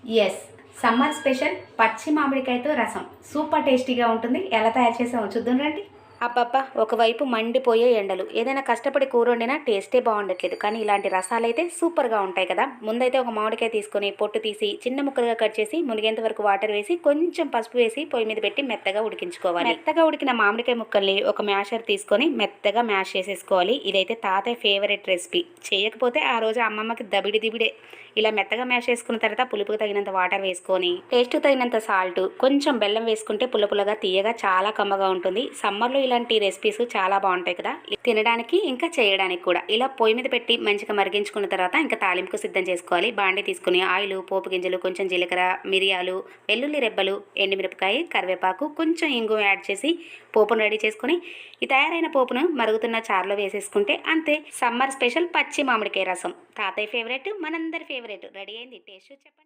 Yes, summer special పచ్చి మామిడికాయతో రసం super టేస్టీగా ఉంటుంది. ఎలా తయారు చేసామో చూద్దాం రండి. అబ్బబ్బా, ఒకవైపు మండిపోయే ఎండలు, ఏదైనా కష్టపడి కూర వండినా టేస్టే బాగుండట్లేదు, కానీ ఇలాంటి రసాలైతే సూపర్గా ఉంటాయి కదా. ముందైతే ఒక మామిడికాయ తీసుకొని పొట్టు తీసి చిన్న ముక్కలుగా కట్ చేసి మునిగేంత వరకు వాటర్ వేసి కొంచెం పసుపు వేసి పొయ్యి మీద పెట్టి మెత్తగా ఉడికించుకోవాలి. మెత్తగా ఉడికిన మామిడికాయ ముక్కల్ని ఒక మ్యాషర్ తీసుకొని మెత్తగా మ్యాష్ చేసేసుకోవాలి. ఇదైతే తాతయ్య ఫేవరెట్ రెసిపీ. చేయకపోతే ఆ రోజు అమ్మమ్మకి దబిడి దిబిడే. ఇలా మెత్తగా మ్యాష్ చేసుకున్న తర్వాత పులుపుకు తగినంత వాటర్ వేసుకొని టేస్ట్ తగినంత సాల్ట్, కొంచెం బెల్లం వేసుకుంటే పుల్లపుల్లగా తీయగా చాలా కమ్మగా ఉంటుంది. సమ్మర్లో ఇలాంటి రెసిపీస్ చాలా బాగుంటాయి కదా, తినడానికి ఇంకా చేయడానికి కూడా. ఇలా పొయ్యి మీద పెట్టి మంచిగా మరిగించుకున్న తర్వాత ఇంకా తాలింపుకు సిద్ధం చేసుకోవాలి. బాండి తీసుకుని ఆయిల్, పోపు గింజలు, కొంచెం జీలకర్ర, మిరియాలు, వెల్లుల్లి రెబ్బలు, ఎండుమిరపకాయ, కరివేపాకు, కొంచెం ఇంగు యాడ్ చేసి పోపును రెడీ చేసుకుని ఈ తయారైన పోపును మరుగుతున్న చారులో వేసేసుకుంటే అంతే, సమ్మర్ స్పెషల్ పచ్చి మామిడికాయ రసం. తాతయ్య ఫేవరెట్, మనందరి ఫేవరెట్ రెడీ అయింది. టేస్ట్ చెప్పండి.